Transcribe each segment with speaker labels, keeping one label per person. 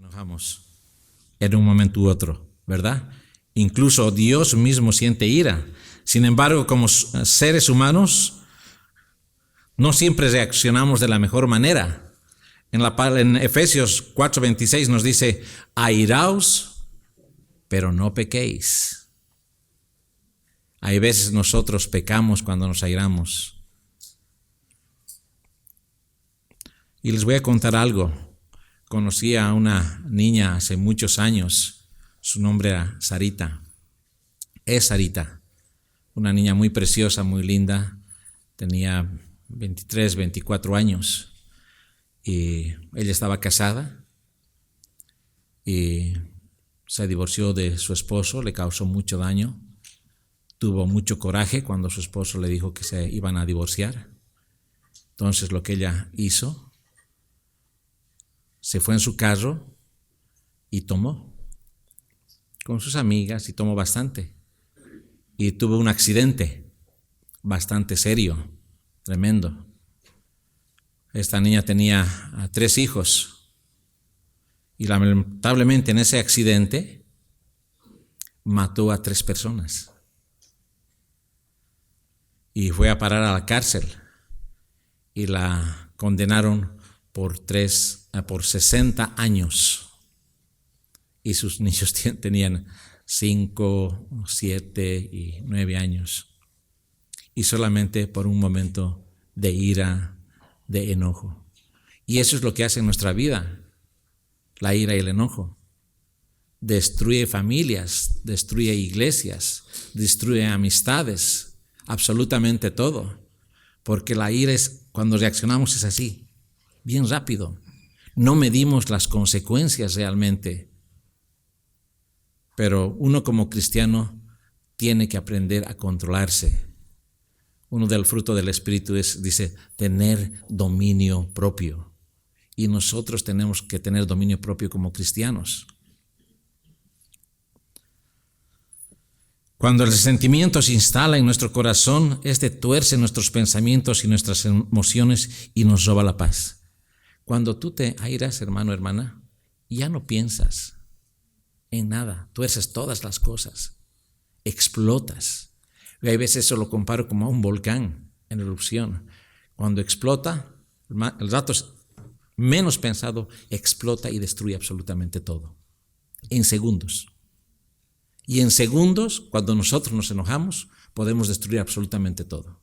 Speaker 1: enojamos en un momento u otro, ¿verdad? Incluso Dios mismo siente ira. Sin embargo, como seres humanos, no siempre reaccionamos de la mejor manera. En Efesios 4:26 nos dice, airaos, pero no pequéis. Hay veces nosotros pecamos cuando nos airamos. Y les voy a contar algo. Conocí a una niña hace muchos años. Su nombre era Sarita. Es Sarita. Una niña muy preciosa, muy linda. Tenía 23, 24 años. Y ella estaba casada. Y se divorció de su esposo. Le causó mucho daño. Tuvo mucho coraje cuando su esposo le dijo que se iban a divorciar. Entonces lo que ella hizo, se fue en su carro y tomó con sus amigas y tomó bastante. Y tuvo un accidente bastante serio, tremendo. Esta niña tenía 3 hijos y lamentablemente en ese accidente mató a 3 personas. Y fue a parar a la cárcel y la condenaron por 60 años. Y sus niños tenían 5, 7 y 9 años. Y solamente por un momento de ira, de enojo. Y eso es lo que hace en nuestra vida, la ira y el enojo. Destruye familias, destruye iglesias, destruye amistades, absolutamente todo. Porque la ira es, cuando reaccionamos es así, bien rápido. No medimos las consecuencias realmente. Pero uno como cristiano tiene que aprender a controlarse. Uno del fruto del Espíritu dice, tener dominio propio. Y nosotros tenemos que tener dominio propio como cristianos. Cuando el resentimiento se instala en nuestro corazón, este tuerce nuestros pensamientos y nuestras emociones y nos roba la paz. Cuando tú te airas, hermano, hermana, ya no piensas en nada, tuerces todas las cosas, explotas. Y hay veces eso lo comparo como a un volcán en erupción. Cuando explota, el rato menos pensado, explota y destruye absolutamente todo, en segundos. Y en segundos, cuando nosotros nos enojamos, podemos destruir absolutamente todo.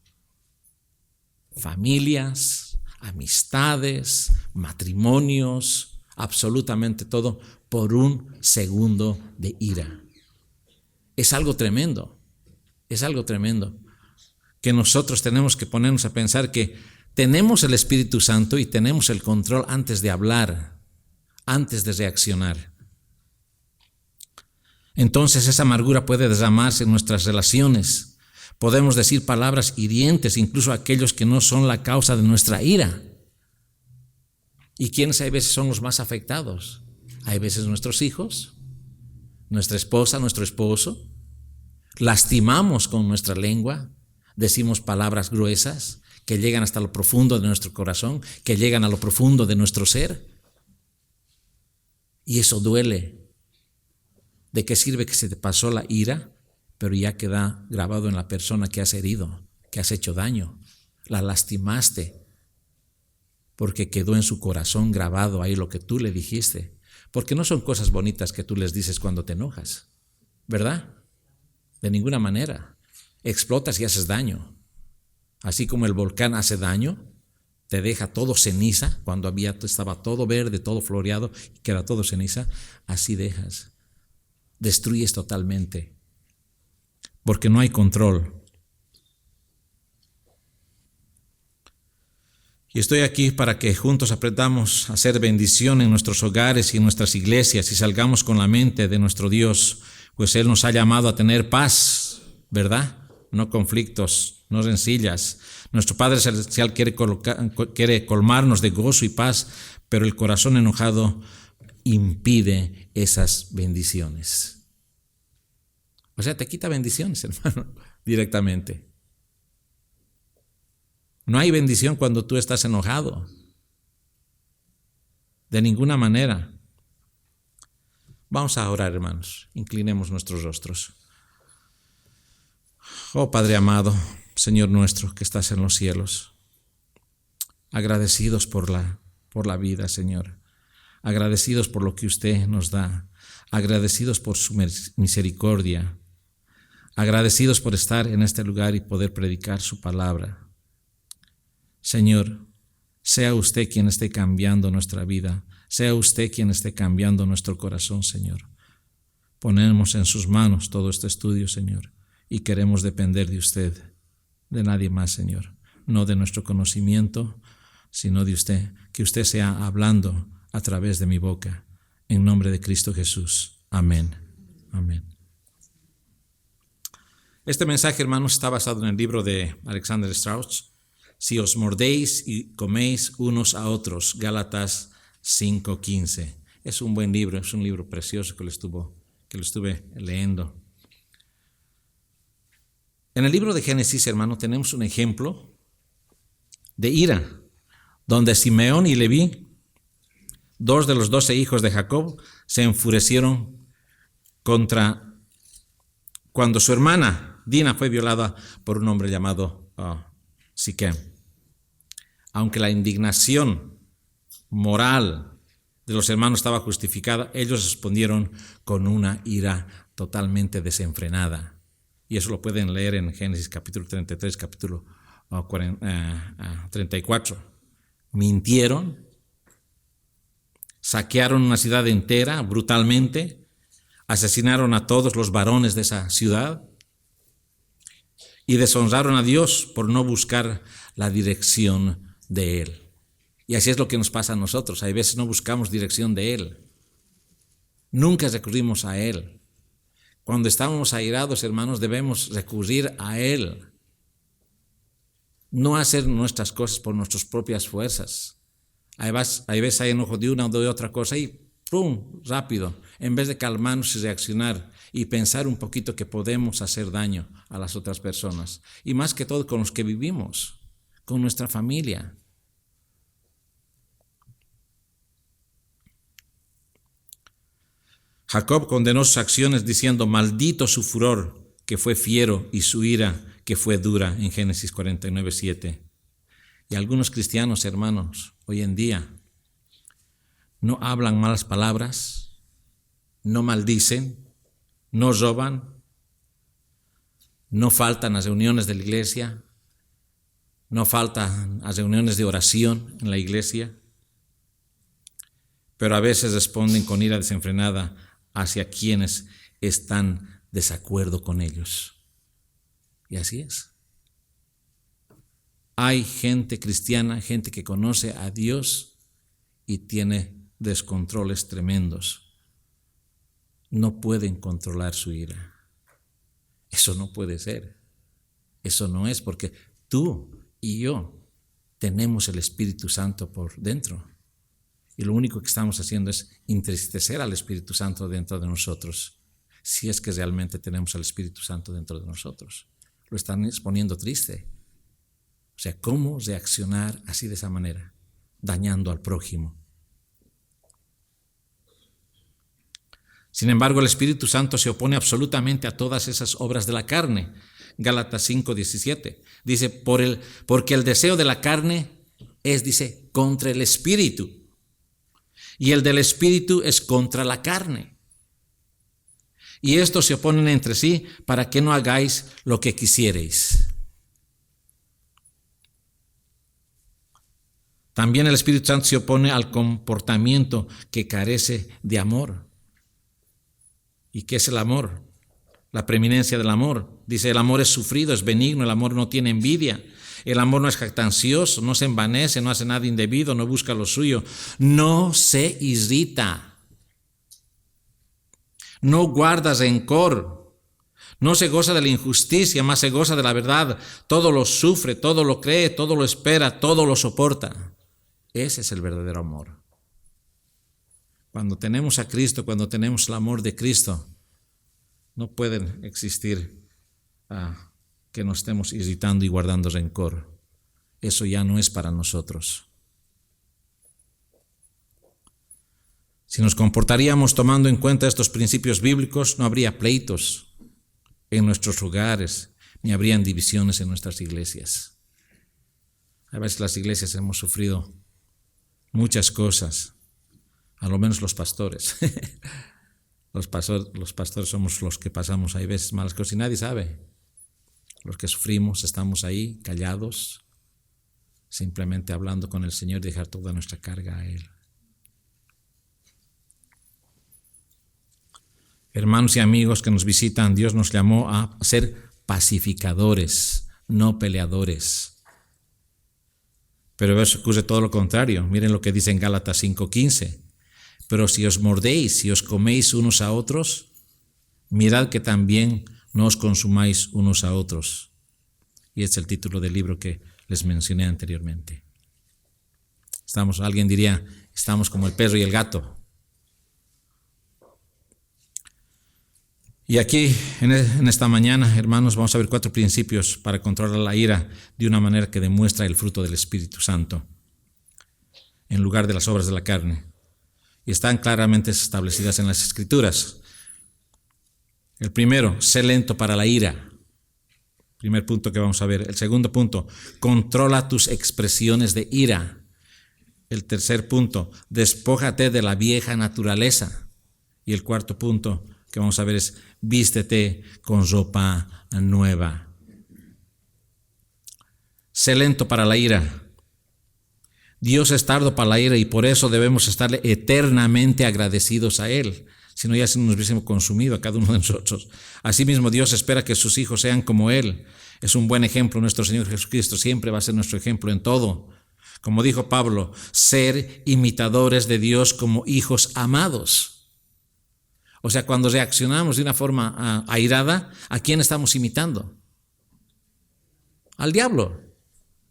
Speaker 1: Familias, amistades, matrimonios, absolutamente todo por un segundo de ira. Es algo tremendo, que nosotros tenemos que ponernos a pensar que tenemos el Espíritu Santo y tenemos el control antes de hablar, antes de reaccionar. Entonces esa amargura puede derramarse en nuestras relaciones. Podemos decir palabras hirientes, incluso a aquellos que no son la causa de nuestra ira. ¿Y quiénes hay veces son los más afectados? Hay veces nuestros hijos, nuestra esposa, nuestro esposo. Lastimamos con nuestra lengua, decimos palabras gruesas que llegan hasta lo profundo de nuestro corazón, que llegan a lo profundo de nuestro ser. Y eso duele. ¿De qué sirve que se te pasó la ira, pero ya queda grabado en la persona que has herido, que has hecho daño? La lastimaste porque quedó en su corazón grabado ahí lo que tú le dijiste. Porque no son cosas bonitas que tú les dices cuando te enojas, ¿verdad? De ninguna manera. Explotas y haces daño. Así como el volcán hace daño, te deja todo ceniza, cuando estaba todo verde, todo floreado, y queda todo ceniza, así dejas. Destruyes totalmente, porque no hay control. Y estoy aquí para que juntos aprendamos a hacer bendición en nuestros hogares y en nuestras iglesias y salgamos con la mente de nuestro Dios, pues Él nos ha llamado a tener paz, ¿verdad? No conflictos, no rencillas. Nuestro Padre Celestial quiere colmarnos de gozo y paz, pero el corazón enojado impide esas bendiciones. O sea, te quita bendiciones, hermano, directamente. No hay bendición cuando tú estás enojado. De ninguna manera. Vamos a orar, hermanos. Inclinemos nuestros rostros. Oh Padre amado, Señor nuestro que estás en los cielos, agradecidos por la vida, Señor. Agradecidos por lo que usted nos da. Agradecidos por su misericordia. Agradecidos por estar en este lugar y poder predicar su palabra. Señor, sea usted quien esté cambiando nuestra vida. Sea usted quien esté cambiando nuestro corazón, Señor. Ponemos en sus manos todo este estudio, Señor, y queremos depender de usted, de nadie más, Señor. No de nuestro conocimiento, sino de usted. Que usted sea hablando a través de mi boca. En nombre de Cristo Jesús. Amén. Amén. Este mensaje, hermanos, está basado en el libro de Alexander Strauss. Si os mordéis y coméis unos a otros, Gálatas 5:15. Es un buen libro, es un libro precioso que lo estuve leyendo. En el libro de Génesis, hermano, tenemos un ejemplo de ira, donde Simeón y Leví, dos de los 12 hijos de Jacob, se enfurecieron contra cuando su hermana Dina fue violada por un hombre llamado Siquem. Aunque la indignación moral de los hermanos estaba justificada, ellos respondieron con una ira totalmente desenfrenada. Y eso lo pueden leer en Génesis capítulo 33, capítulo 34. Mintieron, saquearon una ciudad entera brutalmente, asesinaron a todos los varones de esa ciudad y deshonraron a Dios por no buscar la dirección de Él. Y así es lo que nos pasa a nosotros. Hay veces no buscamos dirección de Él. Nunca recurrimos a Él. Cuando estamos airados, hermanos, debemos recurrir a Él. No hacer nuestras cosas por nuestras propias fuerzas. Hay veces hay enojo de una o de otra cosa y ¡pum!, rápido. En vez de calmarnos y reaccionar y pensar un poquito que podemos hacer daño a las otras personas. Y más que todo con los que vivimos, con nuestra familia. Jacob condenó sus acciones diciendo: maldito su furor, que fue fiero, y su ira, que fue dura, en Génesis 49:7. Y algunos cristianos, hermanos, hoy en día no hablan malas palabras, no maldicen, no roban, no faltan a reuniones de la iglesia, no faltan a reuniones de oración en la iglesia, pero a veces responden con ira desenfrenada hacia quienes están de desacuerdo con ellos. Y así es. Hay gente cristiana, gente que conoce a Dios y tiene descontroles tremendos. No pueden controlar su ira. Eso no puede ser. Eso no es, porque tú y yo tenemos el Espíritu Santo por dentro. Y lo único que estamos haciendo es entristecer al Espíritu Santo dentro de nosotros. Si es que realmente tenemos al Espíritu Santo dentro de nosotros. Lo están exponiendo triste. O sea, ¿cómo reaccionar así de esa manera? Dañando al prójimo. Sin embargo, el Espíritu Santo se opone absolutamente a todas esas obras de la carne. Gálatas 5:17 dice, porque el deseo de la carne es, dice, contra el Espíritu. Y el del Espíritu es contra la carne. Y estos se oponen entre sí para que no hagáis lo que quisierais. También el Espíritu Santo se opone al comportamiento que carece de amor. ¿Y qué es el amor? La preeminencia del amor. Dice, el amor es sufrido, es benigno, el amor no tiene envidia. El amor no es jactancioso, no se envanece, no hace nada indebido, no busca lo suyo, no se irrita, no guarda rencor, no se goza de la injusticia, más se goza de la verdad. Todo lo sufre, todo lo cree, todo lo espera, todo lo soporta. Ese es el verdadero amor. Cuando tenemos a Cristo, cuando tenemos el amor de Cristo, no pueden existir que nos estemos irritando y guardando rencor. Eso ya no es para nosotros. Si nos comportaríamos tomando en cuenta estos principios bíblicos, no habría pleitos en nuestros hogares, ni habrían divisiones en nuestras iglesias. A veces las iglesias hemos sufrido muchas cosas, a lo menos los pastores. Los pastores somos los que pasamos a veces malas cosas y nadie sabe. Los que sufrimos estamos ahí callados, simplemente hablando con el Señor y dejar toda nuestra carga a Él. Hermanos y amigos que nos visitan, Dios nos llamó a ser pacificadores, no peleadores. Pero eso ocurre todo lo contrario. Miren lo que dice en Gálatas 5:15. Pero si os mordéis, si os coméis unos a otros, mirad que también no os consumáis unos a otros. Y es el título del libro que les mencioné anteriormente. Alguien diría, estamos como el perro y el gato. Y aquí, en esta mañana, hermanos, vamos a ver 4 principios para controlar la ira de una manera que demuestra el fruto del Espíritu Santo, en lugar de las obras de la carne. Y están claramente establecidas en las Escrituras. El primero, sé lento para la ira. Primer punto que vamos a ver. El segundo punto, controla tus expresiones de ira. El tercer punto, despójate de la vieja naturaleza. Y el cuarto punto que vamos a ver es, vístete con ropa nueva. Sé lento para la ira. Dios es tardo para la ira y por eso debemos estarle eternamente agradecidos a Él. Si no, ya se nos hubiésemos consumido a cada uno de nosotros. Asimismo, Dios espera que sus hijos sean como Él. Es un buen ejemplo. Nuestro Señor Jesucristo siempre va a ser nuestro ejemplo en todo. Como dijo Pablo, ser imitadores de Dios como hijos amados. O sea, cuando reaccionamos de una forma airada, ¿a quién estamos imitando? Al diablo,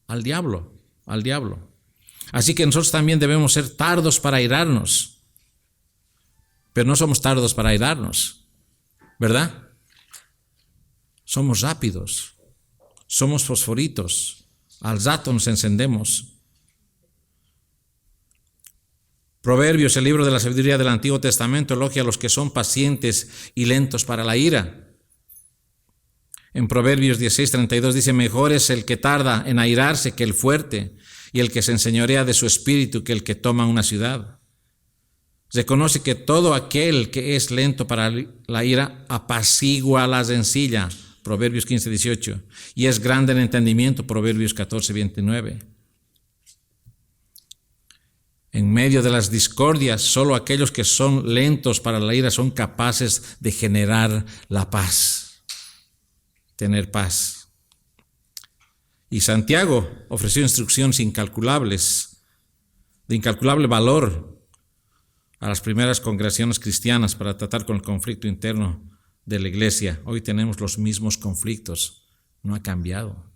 Speaker 1: al diablo, al diablo. Así que nosotros también debemos ser tardos para airarnos. Pero no somos tardos para airarnos, ¿verdad? Somos rápidos, somos fosforitos, al rato nos encendemos. Proverbios, el libro de la sabiduría del Antiguo Testamento, elogia a los que son pacientes y lentos para la ira. En Proverbios 16:32 dice, mejor es el que tarda en airarse que el fuerte, y el que se enseñorea de su espíritu que el que toma una ciudad. Reconoce que todo aquel que es lento para la ira apacigua a la rencilla, Proverbios 15:18, y es grande en entendimiento, Proverbios 14:29. En medio de las discordias, solo aquellos que son lentos para la ira son capaces de generar la paz, tener paz. Y Santiago ofreció instrucciones incalculables, de incalculable valor a las primeras congregaciones cristianas para tratar con el conflicto interno de la iglesia. Hoy tenemos los mismos conflictos, no ha cambiado.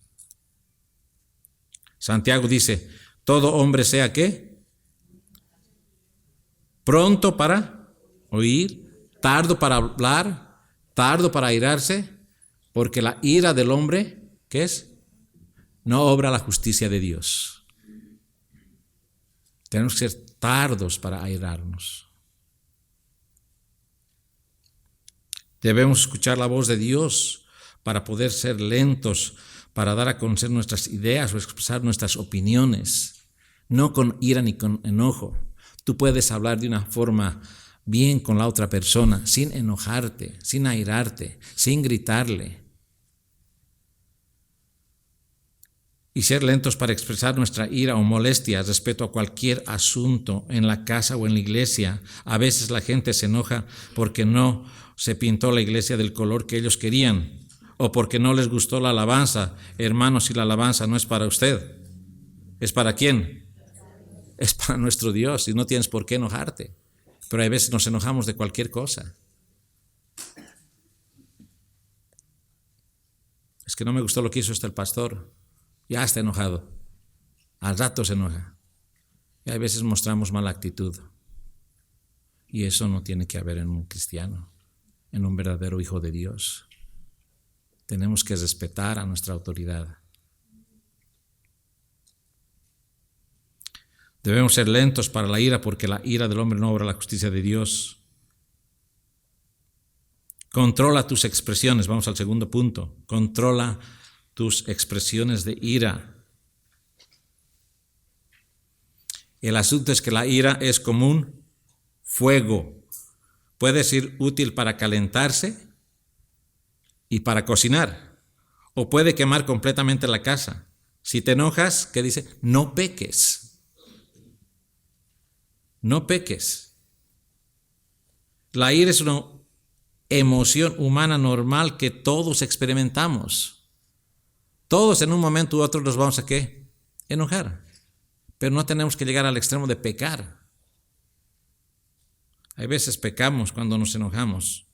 Speaker 1: Santiago dice, todo hombre sea ¿qué? Pronto para oír, tardo para hablar, tardo para airarse, porque la ira del hombre, ¿qué es? No obra la justicia de Dios. Tenemos que ser tardos para airarnos. Debemos escuchar la voz de Dios para poder ser lentos, para dar a conocer nuestras ideas o expresar nuestras opiniones, no con ira ni con enojo. Tú puedes hablar de una forma bien con la otra persona, sin enojarte, sin airarte, sin gritarle. Y ser lentos para expresar nuestra ira o molestia respecto a cualquier asunto en la casa o en la iglesia. A veces la gente se enoja porque no se pintó la iglesia del color que ellos querían o porque no les gustó la alabanza. Hermanos, si la alabanza no es para usted, ¿es para quién? Es para nuestro Dios y no tienes por qué enojarte. Pero a veces nos enojamos de cualquier cosa. Es que no me gustó lo que hizo el pastor. Ya está enojado. Al rato se enoja. Y a veces mostramos mala actitud. Y eso no tiene que haber en un cristiano, en un verdadero hijo de Dios. Tenemos que respetar a nuestra autoridad. Debemos ser lentos para la ira, porque la ira del hombre no obra la justicia de Dios. Controla tus expresiones. Vamos al segundo punto. Controla tus expresiones de ira. El asunto es que la ira es como un fuego. Puede ser útil para calentarse y para cocinar, o puede quemar completamente la casa. Si te enojas, ¿qué dice? No peques. No peques. La ira es una emoción humana normal que todos experimentamos. Todos en un momento u otro nos vamos a ¿qué? Enojar. Pero no tenemos que llegar al extremo de pecar. Hay veces pecamos cuando nos enojamos.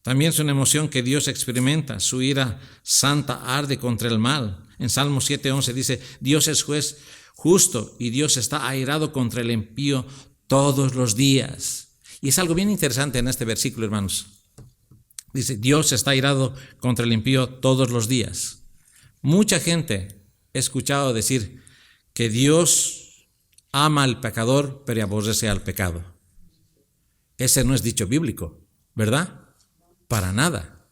Speaker 1: También es una emoción que Dios experimenta. Su ira santa arde contra el mal. En Salmo 7:11 dice, Dios es juez justo y Dios está airado contra el impío todos los días. Y es algo bien interesante en este versículo, hermanos. Dice, Dios está airado contra el impío todos los días. Mucha gente he escuchado decir que Dios ama al pecador, pero aborrece al pecado. Ese no es dicho bíblico, ¿verdad? Para nada.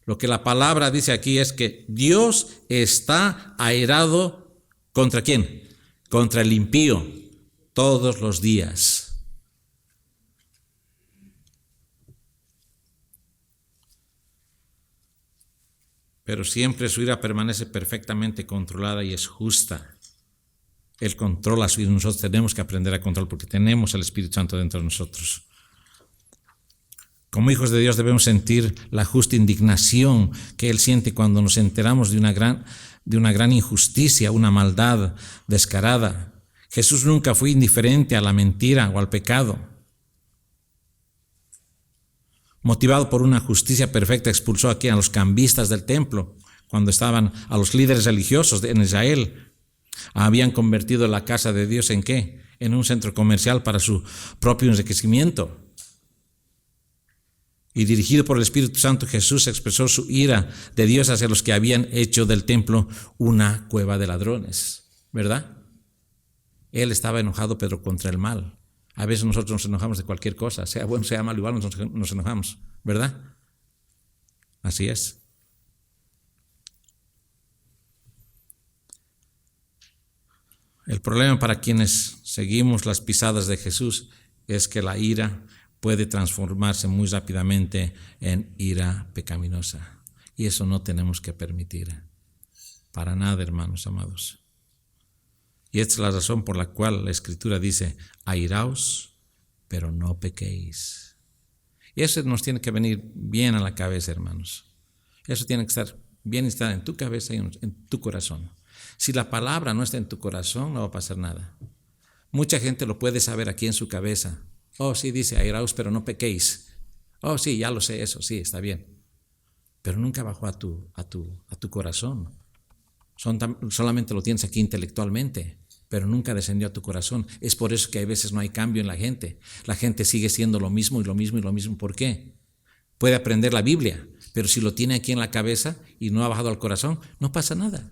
Speaker 1: Lo que la palabra dice aquí es que Dios está airado ¿contra quién? Contra el impío todos los días. Pero siempre su ira permanece perfectamente controlada y es justa. Él controla su ira. Nosotros tenemos que aprender a controlar porque tenemos el Espíritu Santo dentro de nosotros. Como hijos de Dios debemos sentir la justa indignación que Él siente cuando nos enteramos de una gran injusticia, una maldad descarada. Jesús nunca fue indiferente a la mentira o al pecado. Motivado por una justicia perfecta, expulsó aquí a los cambistas del templo, cuando estaban a los líderes religiosos en Israel. Habían convertido la casa de Dios ¿en qué? En un centro comercial para su propio enriquecimiento. Y dirigido por el Espíritu Santo, Jesús expresó su ira de Dios hacia los que habían hecho del templo una cueva de ladrones, ¿verdad? Él estaba enojado, pero contra el mal. A veces nosotros nos enojamos de cualquier cosa, sea bueno, sea malo, igual nos enojamos, ¿verdad? Así es. El problema para quienes seguimos las pisadas de Jesús es que la ira puede transformarse muy rápidamente en ira pecaminosa. Y eso no tenemos que permitir. Para nada, hermanos amados. Y esta es la razón por la cual la Escritura dice, airaos, pero no pequéis. Y eso nos tiene que venir bien a la cabeza, hermanos. Eso tiene que estar bien instalado en tu cabeza y en tu corazón. Si la palabra no está en tu corazón, no va a pasar nada. Mucha gente lo puede saber aquí en su cabeza. Oh, sí, dice, airaos, pero no pequéis. Oh, sí, ya lo sé, eso, sí, está bien. Pero nunca bajó a tu corazón. Solamente lo tienes aquí intelectualmente, pero nunca descendió a tu corazón. Es por eso que a veces no hay cambio en la gente. La gente sigue siendo lo mismo y lo mismo y lo mismo. ¿Por qué? Puede aprender la Biblia, pero si lo tiene aquí en la cabeza y no ha bajado al corazón, no pasa nada.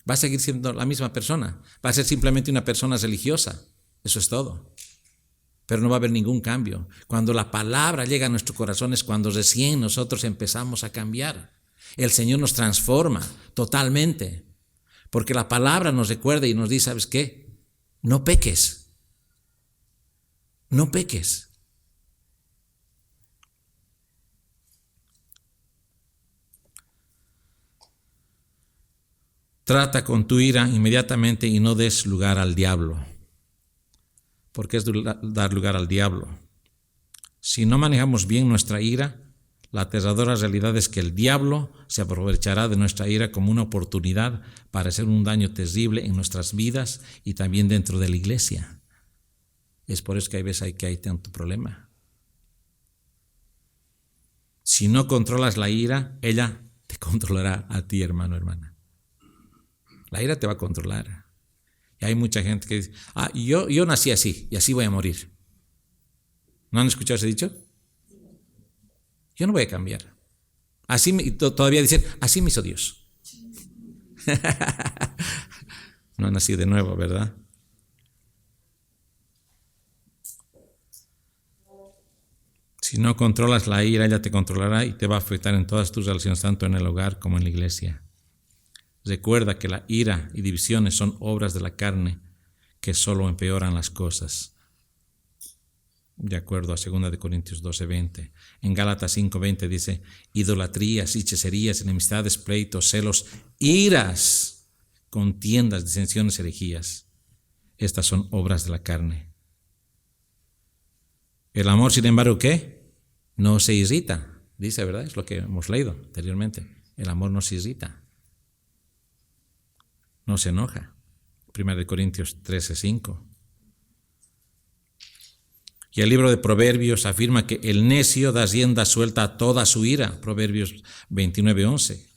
Speaker 1: Va a seguir siendo la misma persona. Va a ser simplemente una persona religiosa. Eso es todo. Pero no va a haber ningún cambio. Cuando la palabra llega a nuestro corazón es cuando recién nosotros empezamos a cambiar. El Señor nos transforma totalmente. Porque la palabra nos recuerda y nos dice, ¿sabes qué? No peques. No peques. Trata con tu ira inmediatamente y no des lugar al diablo. ¿Por qué es dar lugar al diablo? Si no manejamos bien nuestra ira, la aterradora realidad es que el diablo se aprovechará de nuestra ira como una oportunidad para hacer un daño terrible en nuestras vidas y también dentro de la iglesia. Es por eso que hay veces que hay tanto problema. Si no controlas la ira, ella te controlará a ti, hermano, hermana. La ira te va a controlar. Y hay mucha gente que dice, yo nací así y así voy a morir. ¿No han escuchado ese dicho? Yo no voy a cambiar. Todavía dicen, así me hizo Dios. no han nacido de nuevo, ¿verdad? Si no controlas la ira, ella te controlará y te va a afectar en todas tus relaciones, tanto en el hogar como en la iglesia. Recuerda que la ira y divisiones son obras de la carne que solo empeoran las cosas. De acuerdo a 2 Corintios 12:20. En Gálatas 5:20 dice: idolatrías, hechicerías, enemistades, pleitos, celos, iras, contiendas, disensiones, herejías. Estas son obras de la carne. El amor, sin embargo, ¿qué? No se irrita, dice, ¿verdad? Es lo que hemos leído anteriormente. El amor no se irrita, no se enoja. 1 Corintios 13:5. Y el libro de Proverbios afirma que el necio da rienda suelta a toda su ira. Proverbios 29:11.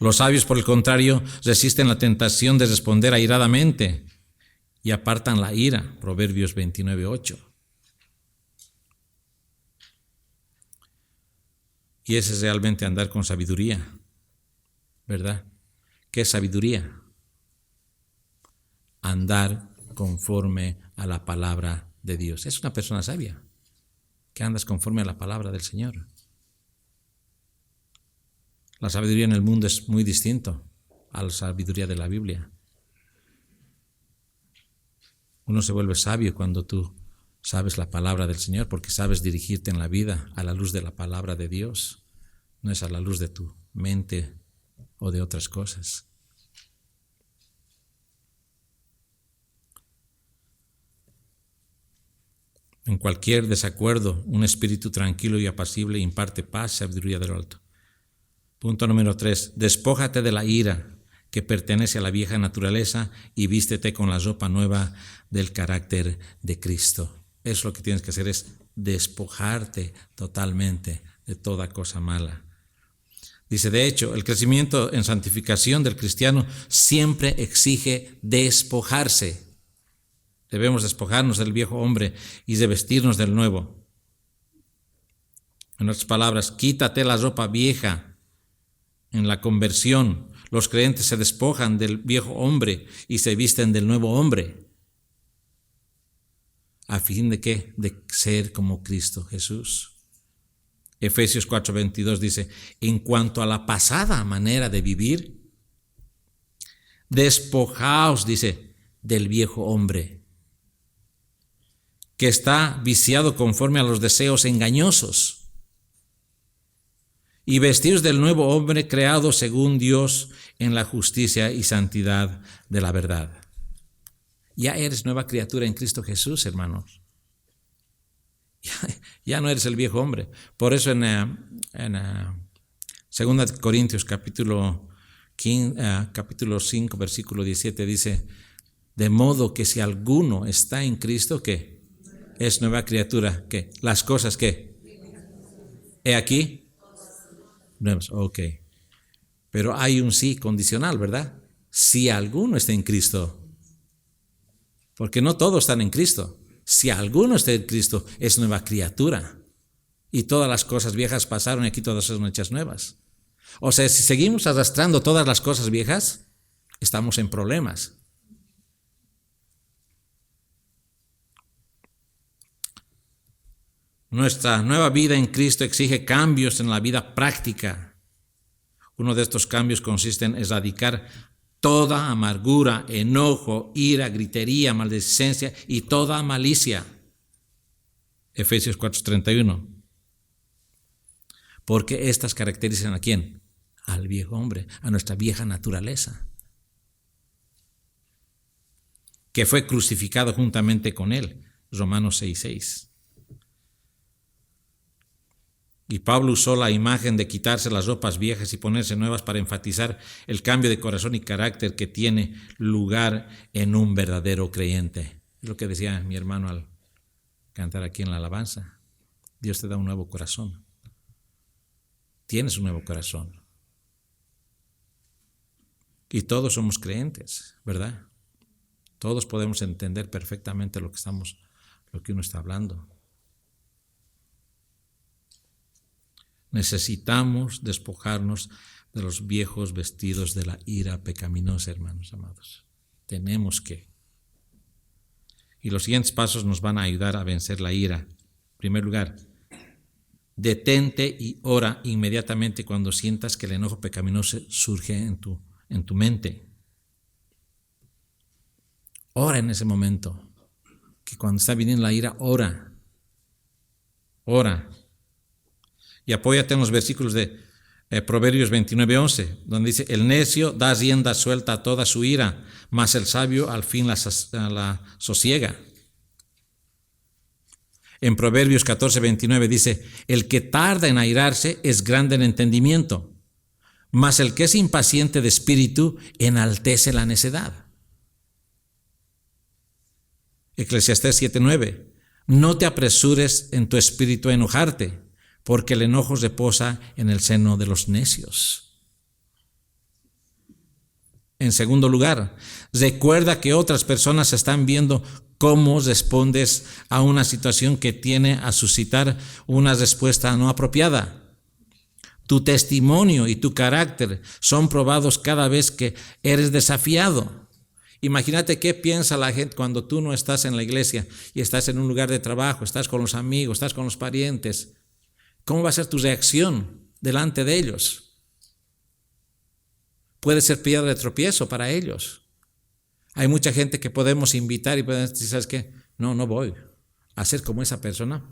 Speaker 1: Los sabios, por el contrario, resisten la tentación de responder airadamente y apartan la ira. Proverbios 29:8. Y ese es realmente andar con sabiduría, ¿verdad? ¿Qué es sabiduría? Andar conforme a la palabra de Dios. Es una persona sabia, que andas conforme a la palabra del Señor. La sabiduría en el mundo es muy distinto a la sabiduría de la Biblia. Uno se vuelve sabio cuando tú sabes la palabra del Señor, porque sabes dirigirte en la vida a la luz de la palabra de Dios. No es a la luz de tu mente o de otras cosas. En cualquier desacuerdo, un espíritu tranquilo y apacible imparte paz, sabiduría del alto. Punto número 3. Despójate de la ira que pertenece a la vieja naturaleza y vístete con la ropa nueva del carácter de Cristo. Eso lo que tienes que hacer es despojarte totalmente de toda cosa mala. Dice, de hecho, el crecimiento en santificación del cristiano siempre exige despojarse. Debemos despojarnos del viejo hombre y revestirnos del nuevo. En otras palabras, quítate la ropa vieja. En la conversión, los creyentes se despojan del viejo hombre y se visten del nuevo hombre. ¿A fin de qué? De ser como Cristo Jesús. Efesios 4:22 dice, en cuanto a la pasada manera de vivir, despojaos, dice, del viejo hombre, que está viciado conforme a los deseos engañosos, y vestidos del nuevo hombre creado según Dios en la justicia y santidad de la verdad. Ya eres nueva criatura en Cristo Jesús, hermanos. Ya no eres el viejo hombre. Por eso en 2 Corintios capítulo 5, versículo 17 dice, de modo que si alguno está en Cristo, ¿qué? Es nueva criatura. ¿Qué? Las cosas, ¿qué? ¿He aquí? Nuevas. Ok. Pero hay un sí condicional, ¿verdad? Si alguno está en Cristo. Porque no todos están en Cristo. Si alguno está en Cristo, es nueva criatura. Y todas las cosas viejas pasaron y aquí todas son hechas nuevas. O sea, si seguimos arrastrando todas las cosas viejas, estamos en problemas. Nuestra nueva vida en Cristo exige cambios en la vida práctica. Uno de estos cambios consiste en erradicar toda amargura, enojo, ira, gritería, maledicencia y toda malicia. Efesios 4:31. Porque estas caracterizan ¿a quién? Al viejo hombre, a nuestra vieja naturaleza, que fue crucificado juntamente con él. Romanos 6:6. Y Pablo usó la imagen de quitarse las ropas viejas y ponerse nuevas para enfatizar el cambio de corazón y carácter que tiene lugar en un verdadero creyente. Es lo que decía mi hermano al cantar aquí en la alabanza. Dios te da un nuevo corazón. Tienes un nuevo corazón. Y todos somos creyentes, ¿verdad? Todos podemos entender perfectamente lo que uno está hablando. Necesitamos despojarnos de los viejos vestidos de la ira pecaminosa, hermanos amados. Tenemos que. Y los siguientes pasos nos van a ayudar a vencer la ira. En primer lugar, detente y ora inmediatamente cuando sientas que el enojo pecaminoso surge en tu mente. Ora en ese momento. Que cuando está viniendo la ira, ora. Ora. Y apóyate en los versículos de Proverbios 29:11, donde dice: el necio da rienda suelta a toda su ira, mas el sabio al fin la sosiega. En Proverbios 14:29 dice: el que tarda en airarse es grande en entendimiento, mas el que es impaciente de espíritu enaltece la necedad. Eclesiastés 7:9, no te apresures en tu espíritu a enojarte, porque el enojo reposa en el seno de los necios. En segundo lugar, recuerda que otras personas están viendo cómo respondes a una situación que tiene a suscitar una respuesta no apropiada. Tu testimonio y tu carácter son probados cada vez que eres desafiado. Imagínate qué piensa la gente cuando tú no estás en la iglesia y estás en un lugar de trabajo, estás con los amigos, estás con los parientes. ¿Cómo va a ser tu reacción delante de ellos? Puede ser piedra de tropiezo para ellos. Hay mucha gente que podemos invitar y podemos decir: ¿sabes qué? No voy. A ser como esa persona,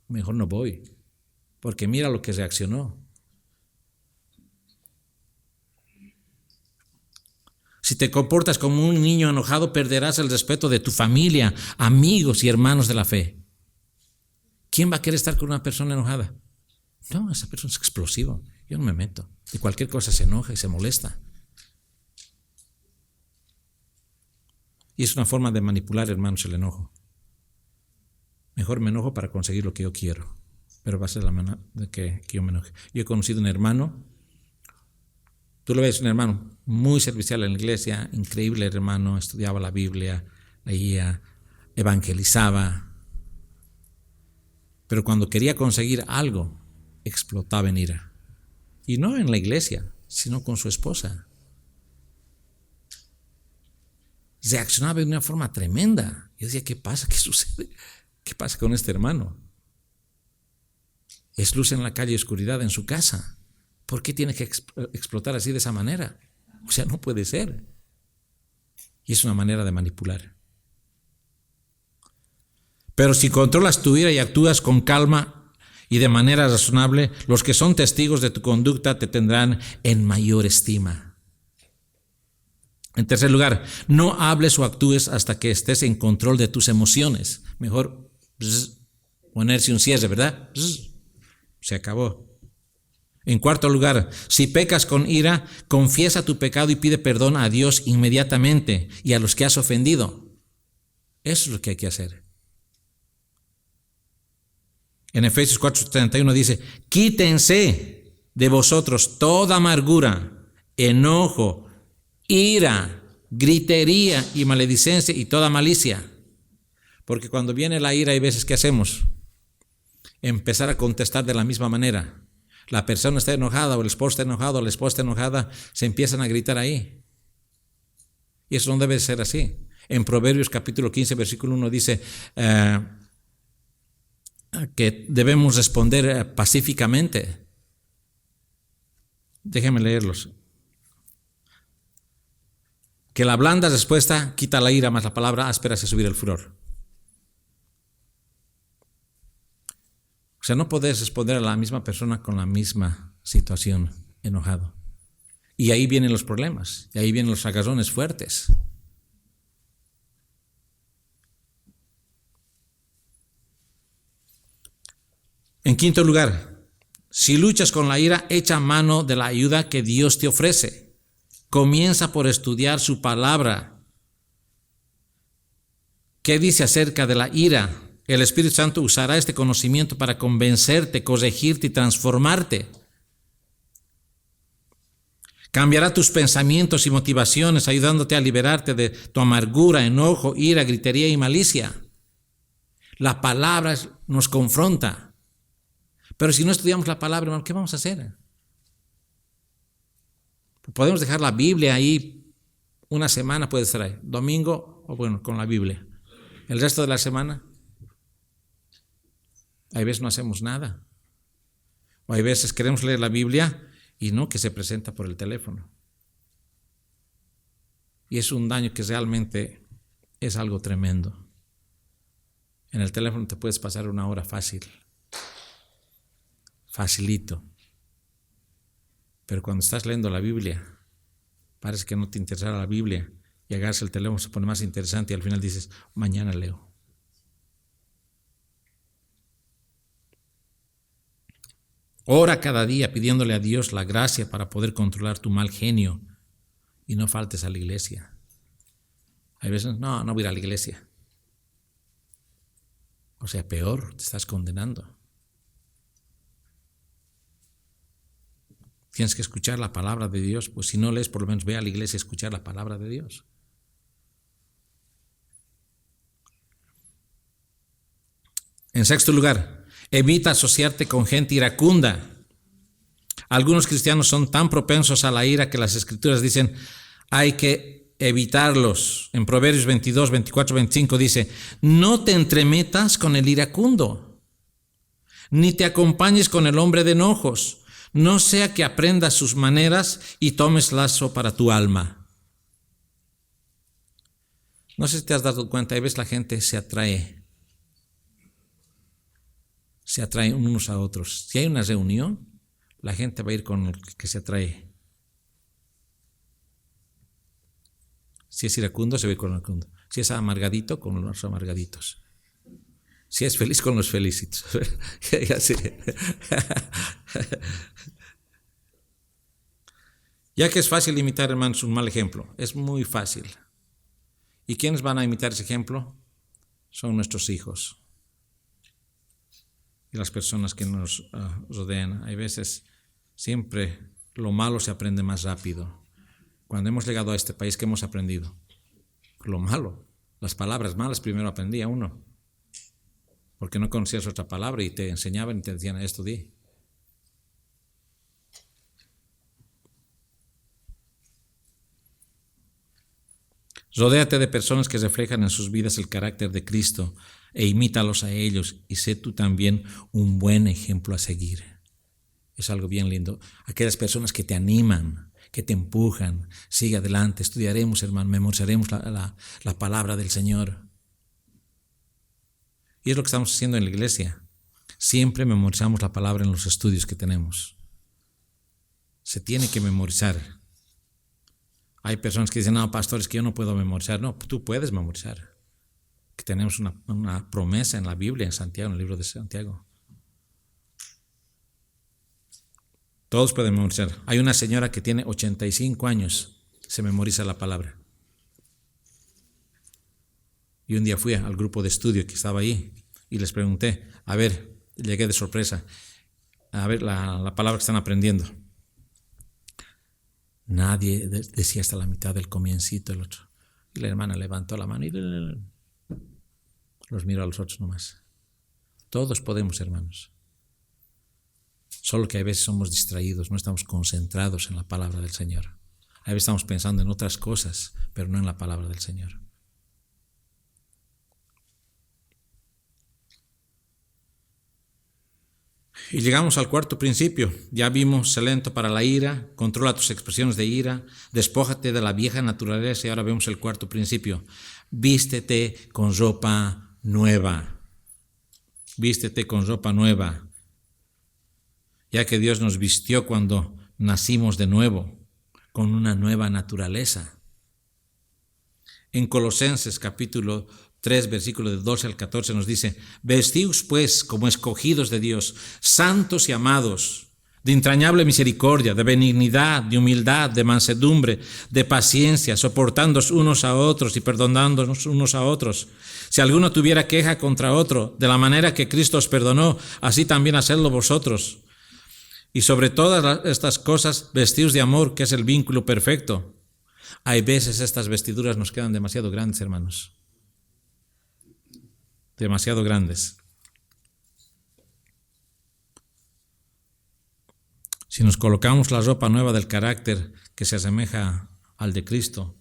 Speaker 1: mejor no voy. Porque mira lo que reaccionó. Si te comportas como un niño enojado, perderás el respeto de tu familia, amigos y hermanos de la fe. ¿Quién va a querer estar con una persona enojada? No, esa persona es explosiva. Yo no me meto. De cualquier cosa se enoja y se molesta. Y es una forma de manipular, hermanos, el enojo. Mejor me enojo para conseguir lo que yo quiero. Pero va a ser la manera de que yo me enoje. Yo he conocido un hermano. Tú lo ves, un hermano muy servicial en la iglesia, increíble hermano, estudiaba la Biblia, leía, evangelizaba. Pero cuando quería conseguir algo, explotaba en ira. Y no en la iglesia, sino con su esposa. Reaccionaba de una forma tremenda. Yo decía: ¿qué pasa? ¿Qué sucede? ¿Qué pasa con este hermano? Es luz en la calle y oscuridad en su casa. ¿Por qué tiene que explotar así de esa manera? O sea, no puede ser. Y es una manera de manipular. Pero si controlas tu ira y actúas con calma y de manera razonable, los que son testigos de tu conducta te tendrán en mayor estima. En tercer lugar, no hables o actúes hasta que estés en control de tus emociones. Mejor ponerse un cierre, ¿verdad? Se acabó. En cuarto lugar, si pecas con ira, confiesa tu pecado y pide perdón a Dios inmediatamente y a los que has ofendido. Eso es lo que hay que hacer. En Efesios 4:31 dice: quítense de vosotros toda amargura, enojo, ira, gritería y maledicencia y toda malicia. Porque cuando viene la ira hay veces que hacemos empezar a contestar de la misma manera. La persona está enojada, o el esposo está enojado, o la esposa está enojada, se empiezan a gritar ahí. Y eso no debe ser así. En Proverbios capítulo 15, versículo 1 dice que debemos responder pacíficamente. Déjenme leerlos. Que la blanda respuesta quita la ira, mas la palabra áspera hace subir el furor. O sea, no podés responder a la misma persona con la misma situación, enojado. Y ahí vienen los problemas, y ahí vienen los agarrones fuertes. En quinto lugar, si luchas con la ira, echa mano de la ayuda que Dios te ofrece. Comienza por estudiar su palabra. ¿Qué dice acerca de la ira? El Espíritu Santo usará este conocimiento para convencerte, corregirte y transformarte. Cambiará tus pensamientos y motivaciones, ayudándote a liberarte de tu amargura, enojo, ira, gritería y malicia. La palabra nos confronta. Pero si no estudiamos la palabra, ¿qué vamos a hacer? Podemos dejar la Biblia ahí una semana, puede estar ahí, domingo, o bueno, con la Biblia. El resto de la semana, hay veces no hacemos nada. O hay veces queremos leer la Biblia y no, que se presenta por el teléfono. Y es un daño que realmente es algo tremendo. En el teléfono te puedes pasar una hora fácil, facilito. Pero cuando estás leyendo la Biblia, parece que no te interesa la Biblia y agarras el teléfono, se pone más interesante y al final dices, mañana leo. Ora cada día pidiéndole a Dios la gracia para poder controlar tu mal genio y no faltes a la iglesia. Hay veces, no voy a ir a la iglesia. O sea, peor, te estás condenando. Tienes que escuchar la palabra de Dios, pues si no lees, por lo menos ve a la iglesia a escuchar la palabra de Dios. En sexto lugar, evita asociarte con gente iracunda. Algunos cristianos son tan propensos a la ira que las escrituras dicen hay que evitarlos. En Proverbios 22, 24, 25 dice, no te entremetas con el iracundo, ni te acompañes con el hombre de enojos, no sea que aprendas sus maneras y tomes lazo para tu alma. No sé si te has dado cuenta, a veces la gente se atrae unos a otros. Si hay una reunión, la gente va a ir con el que se atrae. Si es iracundo, se ve con el iracundo. Si es amargadito, con los amargaditos. Si es feliz, con los felicitos. Ya que es fácil imitar, hermanos, un mal ejemplo. Es muy fácil. ¿Y quiénes van a imitar ese ejemplo? Son nuestros hijos y las personas que nos rodean. Hay veces, siempre lo malo se aprende más rápido. Cuando hemos llegado a este país, ¿qué hemos aprendido? Lo malo. Las palabras malas primero aprendía uno. Porque no conocías otra palabra y te enseñaban y te decían esto di. Rodéate de personas que reflejan en sus vidas el carácter de Cristo e imítalos a ellos y sé tú también un buen ejemplo a seguir. Es algo bien lindo. Aquellas personas que te animan, que te empujan, sigue adelante, estudiaremos, hermano, memorizaremos la palabra del Señor. Y es lo que estamos haciendo en la iglesia. Siempre memorizamos la palabra en los estudios que tenemos. Se tiene que memorizar. Hay personas que dicen, no, pastores, que yo no puedo memorizar. No, tú puedes memorizar. Que tenemos una promesa en la Biblia, en Santiago, en el libro de Santiago. Todos pueden memorizar. Hay una señora que tiene 85 años, se memoriza la palabra. Y un día fui al grupo de estudio que estaba ahí y les pregunté, a ver, llegué de sorpresa, a ver la palabra que están aprendiendo. Nadie decía hasta la mitad del comiencito el otro. Y la hermana levantó la mano y los miró a los otros nomás. Todos podemos, hermanos. Solo que a veces somos distraídos, no estamos concentrados en la palabra del Señor. A veces estamos pensando en otras cosas, pero no en la palabra del Señor. Y llegamos al cuarto principio. Ya vimos, sé lento para la ira, controla tus expresiones de ira, despójate de la vieja naturaleza y ahora vemos el cuarto principio. Vístete con ropa nueva. Vístete con ropa nueva. Ya que Dios nos vistió cuando nacimos de nuevo, con una nueva naturaleza. En Colosenses capítulo 3, versículo de 12 al 14 nos dice, vestíos pues como escogidos de Dios, santos y amados, de entrañable misericordia, de benignidad, de humildad, de mansedumbre, de paciencia, soportándoos unos a otros y perdonándonos unos a otros. Si alguno tuviera queja contra otro, de la manera que Cristo os perdonó, así también hacedlo vosotros. Y sobre todas estas cosas, vestíos de amor, que es el vínculo perfecto. Hay veces estas vestiduras nos quedan demasiado grandes, hermanos. Demasiado grandes. Si nos colocamos la ropa nueva del carácter que se asemeja al de Cristo,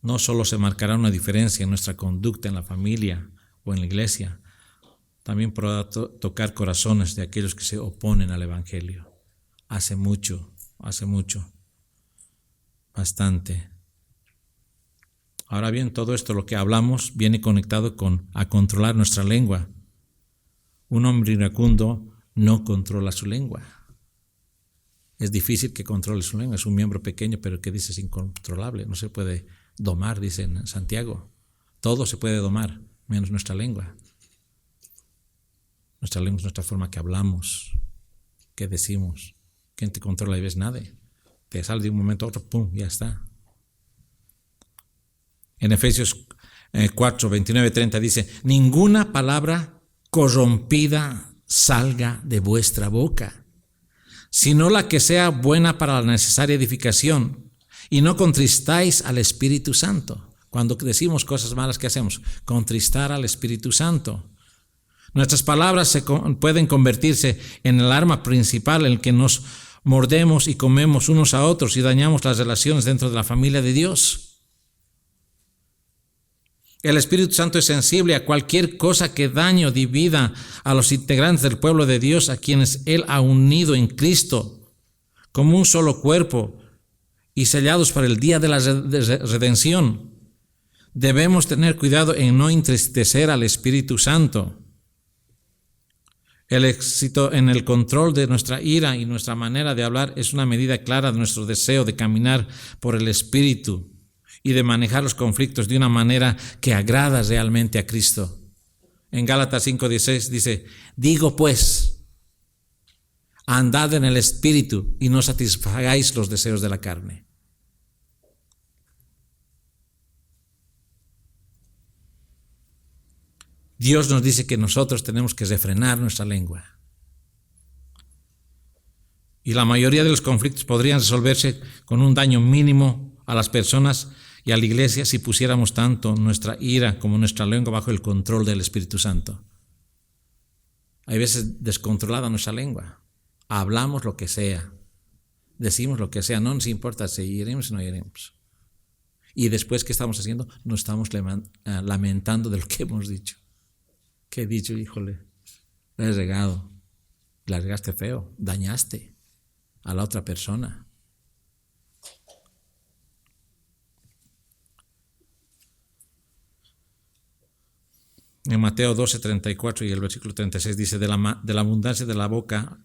Speaker 1: no solo se marcará una diferencia en nuestra conducta en la familia o en la iglesia, también podrá tocar corazones de aquellos que se oponen al Evangelio. Hace mucho, bastante. Ahora bien, todo esto, lo que hablamos, viene conectado a controlar nuestra lengua. Un hombre iracundo no controla su lengua. Es difícil que controle su lengua, es un miembro pequeño, pero que dice es incontrolable, no se puede domar, dice en Santiago. Todo se puede domar, menos nuestra lengua. Nuestra lengua es nuestra forma que hablamos, que decimos. ¿Quién te controla y ves nada? Te sale de un momento a otro, ¡pum!, ya está. En Efesios 4, 29, 30 dice, ninguna palabra corrompida salga de vuestra boca, sino la que sea buena para la necesaria edificación, y no contristáis al Espíritu Santo. Cuando decimos cosas malas, ¿qué hacemos? Contristar al Espíritu Santo. Nuestras palabras pueden convertirse en el arma principal en el que nos mordemos y comemos unos a otros y dañamos las relaciones dentro de la familia de Dios. El Espíritu Santo es sensible a cualquier cosa que dañe o divida a los integrantes del pueblo de Dios, a quienes Él ha unido en Cristo como un solo cuerpo y sellados para el día de la redención. Debemos tener cuidado en no entristecer al Espíritu Santo. El éxito en el control de nuestra ira y nuestra manera de hablar es una medida clara de nuestro deseo de caminar por el Espíritu y de manejar los conflictos de una manera que agrada realmente a Cristo. En Gálatas 5:16 dice, digo pues, andad en el Espíritu y no satisfagáis los deseos de la carne. Dios nos dice que nosotros tenemos que refrenar nuestra lengua. Y la mayoría de los conflictos podrían resolverse con un daño mínimo a las personas y a la iglesia si pusiéramos tanto nuestra ira como nuestra lengua bajo el control del Espíritu Santo. Hay veces descontrolada nuestra lengua. Hablamos lo que sea, decimos lo que sea, no nos importa si iremos o no iremos. Y después, ¿qué estamos haciendo? Nos estamos lamentando de lo que hemos dicho. ¿Qué he dicho? Híjole, la he regado, la regaste feo, dañaste a la otra persona. En Mateo 12:34 y el versículo 36 dice, de la abundancia de la boca,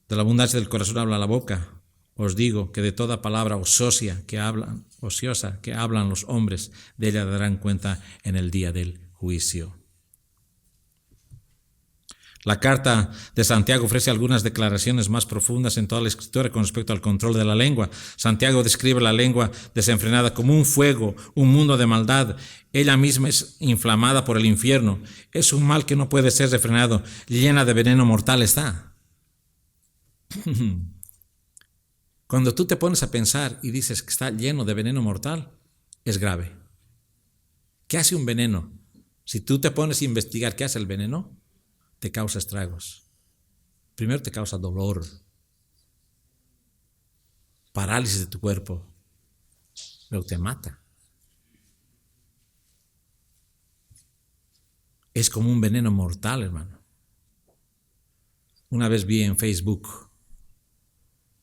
Speaker 1: de la abundancia del corazón habla la boca. Os digo que de toda palabra ociosa que hablan los hombres, de ella darán cuenta en el día del juicio. La carta de Santiago ofrece algunas declaraciones más profundas en toda la Escritura con respecto al control de la lengua. Santiago describe la lengua desenfrenada como un fuego, un mundo de maldad. Ella misma es inflamada por el infierno. Es un mal que no puede ser refrenado. Llena de veneno mortal está. Cuando tú te pones a pensar y dices que está lleno de veneno mortal, es grave. ¿Qué hace un veneno? Si tú te pones a investigar qué hace el veneno, te causa estragos. Primero te causa dolor, parálisis de tu cuerpo, luego te mata. Es como un veneno mortal, hermano. Una vez vi en Facebook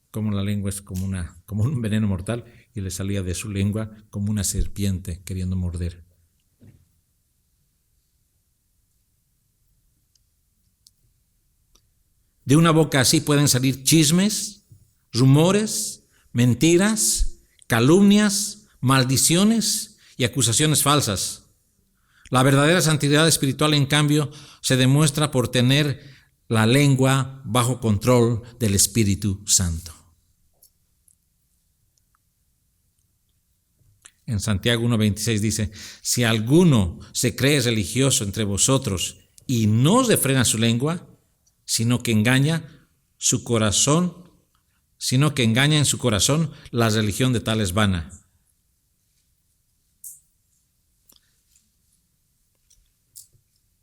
Speaker 1: cómo la lengua es como un veneno mortal y le salía de su lengua como una serpiente queriendo morder. De una boca así pueden salir chismes, rumores, mentiras, calumnias, maldiciones y acusaciones falsas. La verdadera santidad espiritual, en cambio, se demuestra por tener la lengua bajo control del Espíritu Santo. En Santiago 1:26 dice, si alguno se cree religioso entre vosotros y no refrena su lengua, sino que engaña en su corazón, la religión de tal es vana.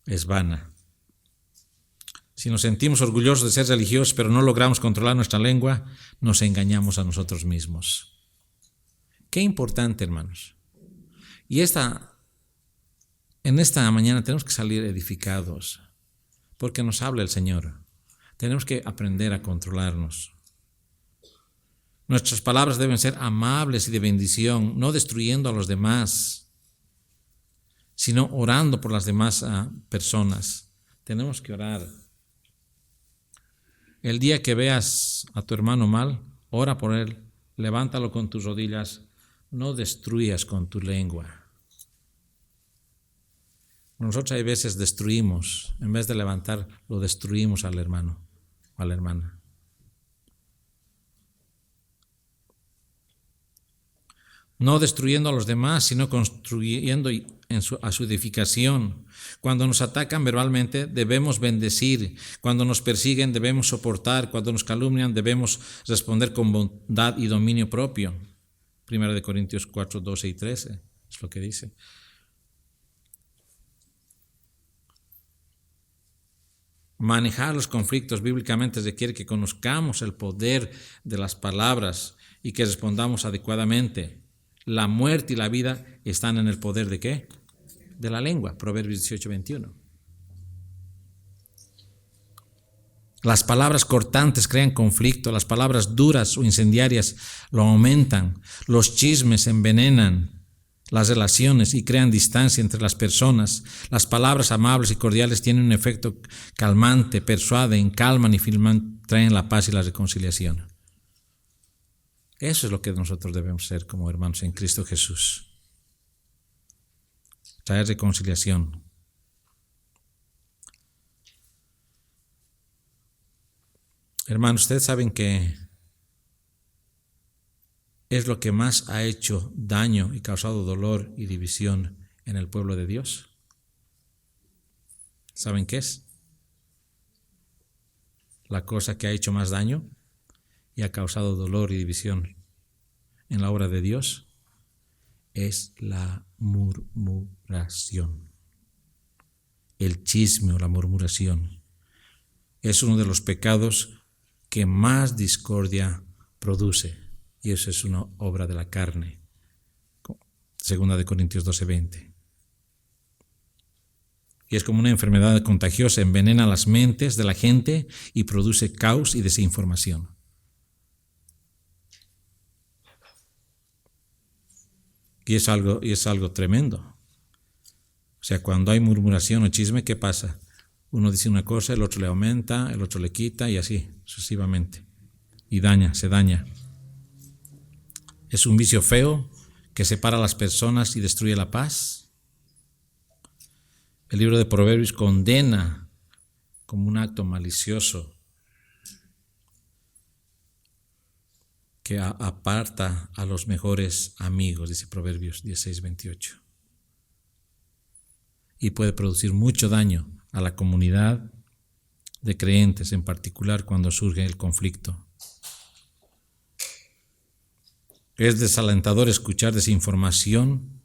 Speaker 1: Es vana. Si nos sentimos orgullosos de ser religiosos, pero no logramos controlar nuestra lengua, nos engañamos a nosotros mismos. Qué importante, hermanos. Y en esta mañana tenemos que salir edificados, porque nos habla el Señor. Tenemos que aprender a controlarnos. Nuestras palabras deben ser amables y de bendición, no destruyendo a los demás, sino orando por las demás personas. Tenemos que orar. El día que veas a tu hermano mal, ora por él, levántalo con tus rodillas, no destruyas con tu lengua. Nosotros hay veces destruimos, en vez de levantar, lo destruimos al hermano o a la hermana. No destruyendo a los demás, sino construyendo a su edificación. Cuando nos atacan verbalmente, debemos bendecir. Cuando nos persiguen, debemos soportar. Cuando nos calumnian, debemos responder con bondad y dominio propio. 1 Corintios 4, 12 y 13 es lo que dice. Manejar los conflictos bíblicamente requiere que conozcamos el poder de las palabras y que respondamos adecuadamente. La muerte y la vida están en el poder ¿de qué? De la lengua. Proverbios 18, 21. Las palabras cortantes crean conflicto, las palabras duras o incendiarias lo aumentan, los chismes envenenan las relaciones y crean distancia entre las personas. Las palabras amables y cordiales tienen un efecto calmante, persuaden, calman y traen la paz y la reconciliación. Eso es lo que nosotros debemos ser como hermanos en Cristo Jesús. Traer reconciliación. Hermanos, ustedes saben que es lo que más ha hecho daño y causado dolor y división en el pueblo de Dios. ¿Saben qué es? La cosa que ha hecho más daño y ha causado dolor y división en la obra de Dios es la murmuración. El chisme o la murmuración es uno de los pecados que más discordia produce, y eso es una obra de la carne. 2 Corintios 12:20. Y es como una enfermedad contagiosa, envenena las mentes de la gente y produce caos y desinformación. Y es algo tremendo. O sea, cuando hay murmuración o chisme, ¿qué pasa? Uno dice una cosa, el otro le aumenta, el otro le quita y así sucesivamente. Y se daña. Es un vicio feo que separa a las personas y destruye la paz. El libro de Proverbios condena como un acto malicioso que aparta a los mejores amigos, dice Proverbios 16:28. Y puede producir mucho daño a la comunidad de creyentes, en particular cuando surge el conflicto. Es desalentador escuchar desinformación,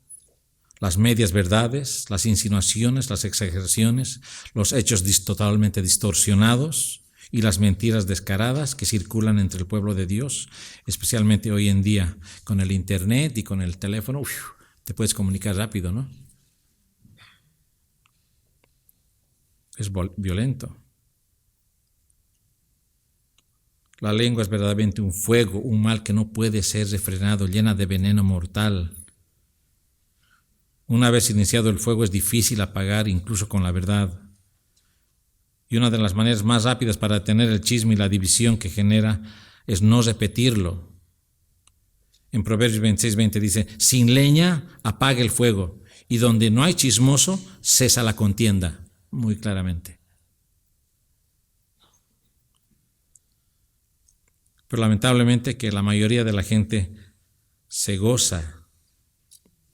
Speaker 1: las medias verdades, las insinuaciones, las exageraciones, los hechos totalmente distorsionados y las mentiras descaradas que circulan entre el pueblo de Dios, especialmente hoy en día con el internet y con el teléfono. Te puedes comunicar rápido, ¿no? Es violento. La lengua es verdaderamente un fuego, un mal que no puede ser refrenado, llena de veneno mortal. Una vez iniciado el fuego es difícil apagar, incluso con la verdad. Y una de las maneras más rápidas para detener el chisme y la división que genera es no repetirlo. En Proverbios 26:20 dice, sin leña apaga el fuego, y donde no hay chismoso, cesa la contienda. Muy claramente. Pero lamentablemente que la mayoría de la gente se goza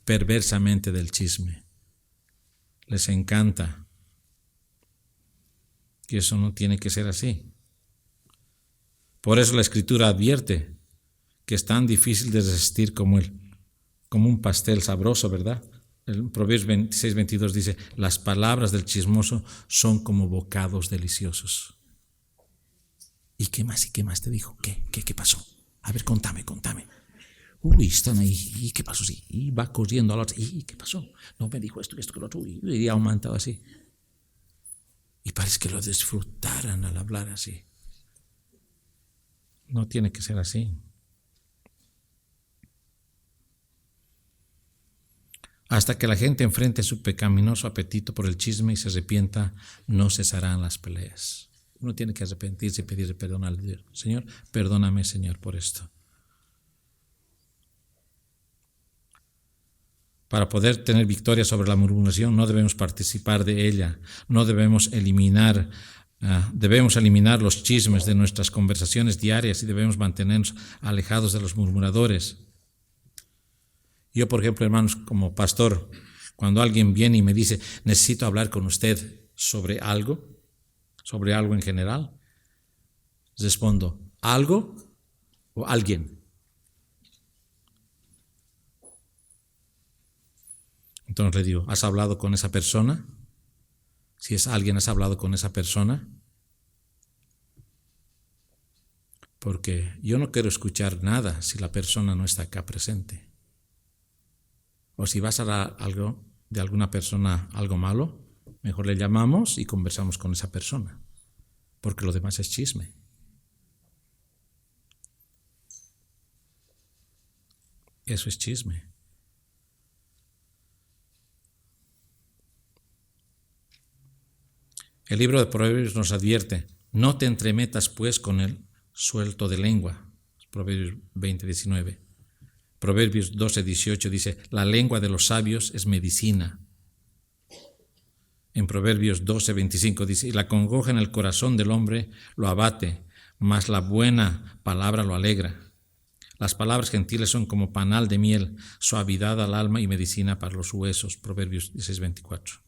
Speaker 1: perversamente del chisme. Les encanta. Y eso no tiene que ser así. Por eso la Escritura advierte que es tan difícil de resistir como un pastel sabroso, ¿verdad? El Proverbios 26:22 dice, las palabras del chismoso son como bocados deliciosos. ¿Y qué más? ¿Y qué más te dijo? ¿Qué pasó? A ver, contame. Están ahí. ¿Y qué pasó? Sí. Y va corriendo al otro. ¿Y qué pasó? No, me dijo esto, que lo otro. Y aumentado así. Y parece que lo disfrutaran al hablar así. No tiene que ser así. Hasta que la gente enfrente su pecaminoso apetito por el chisme y se arrepienta, no cesarán las peleas. Uno tiene que arrepentirse y pedirle perdón al Dios. Señor, perdóname, Señor, por esto. Para poder tener victoria sobre la murmuración, no debemos participar de ella. No debemos eliminar los chismes de nuestras conversaciones diarias y debemos mantenernos alejados de los murmuradores. Yo, por ejemplo, hermanos, como pastor, cuando alguien viene y me dice, necesito hablar con usted sobre algo en general, respondo, ¿algo o alguien? Entonces le digo, ¿has hablado con esa persona? Si es alguien, ¿has hablado con esa persona? Porque yo no quiero escuchar nada si la persona no está acá presente. O si vas a hablar algo de alguna persona, algo malo, mejor le llamamos y conversamos con esa persona, porque lo demás es chisme. Eso es chisme. El libro de Proverbios nos advierte, no te entremetas pues con el suelto de lengua. Proverbios 20:19. Proverbios 12:18 dice, la lengua de los sabios es medicina. En Proverbios 12:25 dice, y la congoja en el corazón del hombre lo abate, mas la buena palabra lo alegra. Las palabras gentiles son como panal de miel, suavidad al alma y medicina para los huesos. Proverbios 16:24.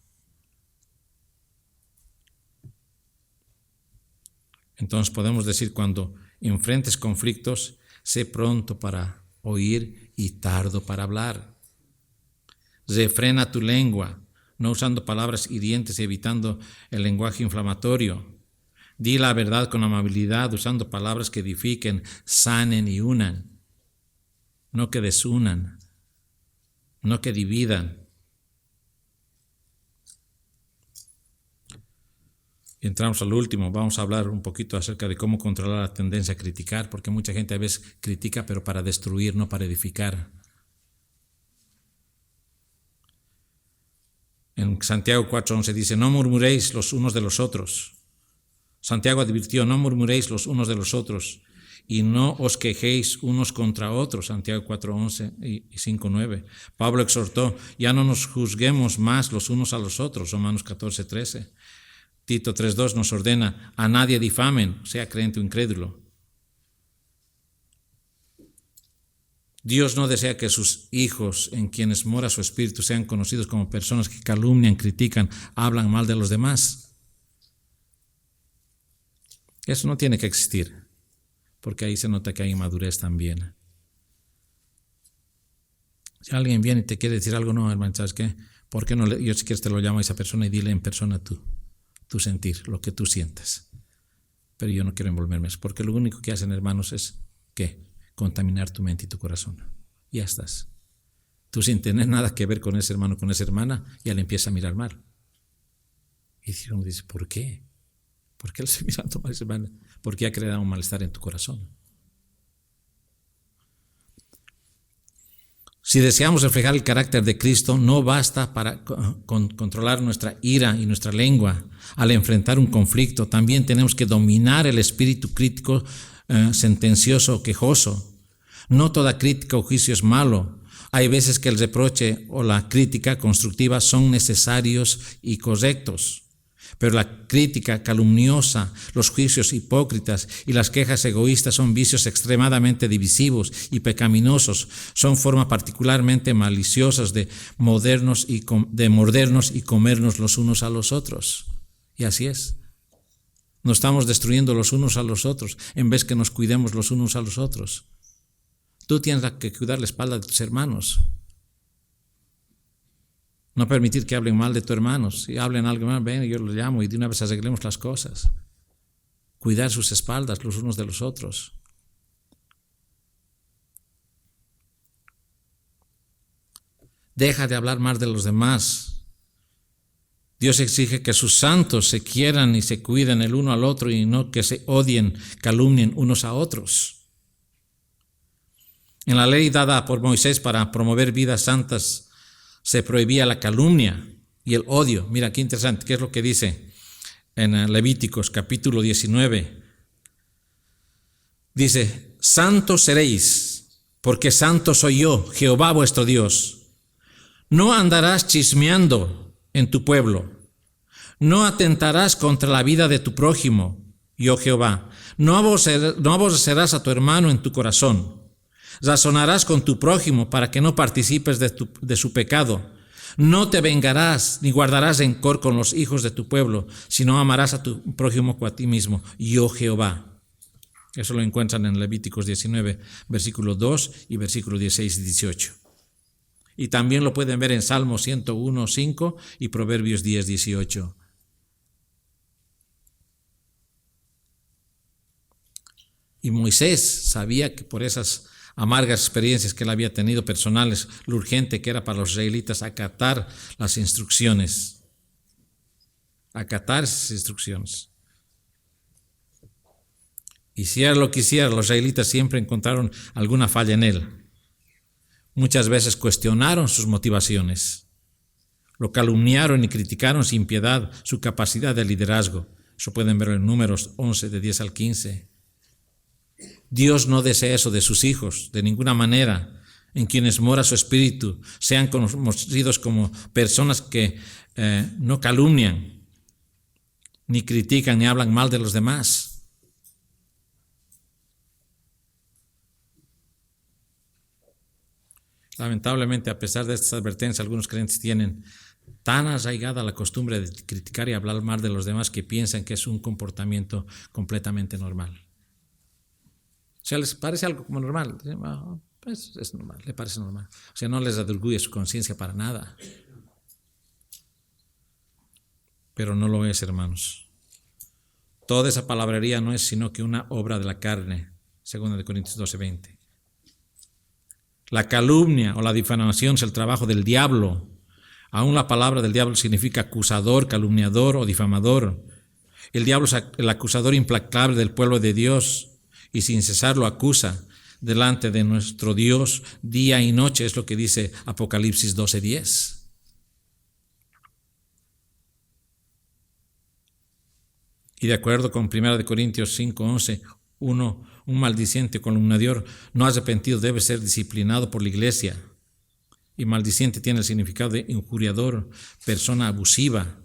Speaker 1: Entonces podemos decir, cuando enfrentes conflictos, sé pronto para oír y tardo para hablar. Refrena tu lengua, no usando palabras hirientes y evitando el lenguaje inflamatorio. Di la verdad con amabilidad, usando palabras que edifiquen, sanen y unan. No que desunan, no que dividan. Y entramos al último, vamos a hablar un poquito acerca de cómo controlar la tendencia a criticar, porque mucha gente a veces critica, pero para destruir, no para edificar. En Santiago 4:11 dice, no murmuréis los unos de los otros. Santiago advirtió, no murmuréis los unos de los otros y no os quejéis unos contra otros. Santiago 4:11 y 5:9. Pablo exhortó, ya no nos juzguemos más los unos a los otros. Romanos 14:13. Tito 3:2 nos ordena, a nadie difamen, sea creyente o incrédulo. Dios no desea que sus hijos, en quienes mora su espíritu, sean conocidos como personas que calumnian, critican, hablan mal de los demás. Eso no tiene que existir, porque ahí se nota que hay inmadurez también. Si alguien viene y te quiere decir algo, no, hermano, ¿sabes qué? ¿Por qué no yo si quieres te lo llamo a esa persona y dile en persona tu sentir, lo que tú sientes? Pero yo no quiero envolverme eso, porque lo único que hacen, hermanos, es ¿qué? Contaminar tu mente y tu corazón. Ya estás. Tú sin tener nada que ver con ese hermano, con esa hermana, ya le empieza a mirar mal. Y uno dice, ¿por qué? ¿Por qué le estoy mirando mal a esa hermana? Porque ha creado un malestar en tu corazón. Si deseamos reflejar el carácter de Cristo, no basta para controlar nuestra ira y nuestra lengua al enfrentar un conflicto. También tenemos que dominar el espíritu crítico, sentencioso o quejoso. No toda crítica o juicio es malo. Hay veces que el reproche o la crítica constructiva son necesarios y correctos. Pero la crítica calumniosa, los juicios hipócritas y las quejas egoístas son vicios extremadamente divisivos y pecaminosos. Son formas particularmente maliciosas de mordernos y comernos los unos a los otros. Y así es. Nos estamos destruyendo los unos a los otros en vez que nos cuidemos los unos a los otros. Tú tienes que cuidar la espalda de tus hermanos. No permitir que hablen mal de tus hermanos. Si hablen algo mal, ven, yo los llamo y de una vez arreglemos las cosas. cuidar sus espaldas los unos de los otros. Deja de hablar mal de los demás. Dios exige que sus santos se quieran y se cuiden el uno al otro y no que se odien, calumnien unos a otros. En la ley dada por Moisés para promover vidas santas se prohibía la calumnia y el odio. Mira qué interesante, qué es lo que dice en Levíticos capítulo 19. Dice, santos seréis, porque santo soy yo, Jehová vuestro Dios. No andarás chismeando en tu pueblo. No atentarás contra la vida de tu prójimo, yo Jehová. No aborrecerás a tu hermano en tu corazón. Razonarás con tu prójimo para que no participes de su pecado. No te vengarás ni guardarás rencor con los hijos de tu pueblo, sino amarás a tu prójimo como a ti mismo, yo Jehová. Eso lo encuentran en Levíticos 19, versículo 2 y versículo 16 y 18. Y también lo pueden ver en Salmo 101, 5 y Proverbios 10, 18. Y Moisés sabía que por esas amargas experiencias que él había tenido personales, lo urgente que era para los israelitas acatar las instrucciones. Acatar esas instrucciones. Y si era lo que hiciera, los israelitas siempre encontraron alguna falla en él. Muchas veces cuestionaron sus motivaciones, lo calumniaron y criticaron sin piedad su capacidad de liderazgo. Eso pueden ver en Números 11, de 10 al 15. Dios no desea eso de sus hijos, de ninguna manera. En quienes mora su espíritu, sean conocidos como personas que no calumnian, ni critican, ni hablan mal de los demás. Lamentablemente, a pesar de estas advertencias, algunos creyentes tienen tan arraigada la costumbre de criticar y hablar mal de los demás que piensan que es un comportamiento completamente normal. O sea, les parece algo como normal. Pues es normal, le parece normal. O sea, no les adorgulle su conciencia para nada. Pero no lo es, hermanos. Toda esa palabrería no es sino que una obra de la carne, 2 Corintios 12, 20. La calumnia o la difamación es el trabajo del diablo. Aún la palabra del diablo significa acusador, calumniador o difamador. El diablo es el acusador implacable del pueblo de Dios y sin cesar lo acusa delante de nuestro Dios día y noche, es lo que dice Apocalipsis 12:10. Y de acuerdo con 1 Corintios 5:11, un maldiciente calumniador no arrepentido debe ser disciplinado por la iglesia. Y maldiciente tiene el significado de injuriador, persona abusiva.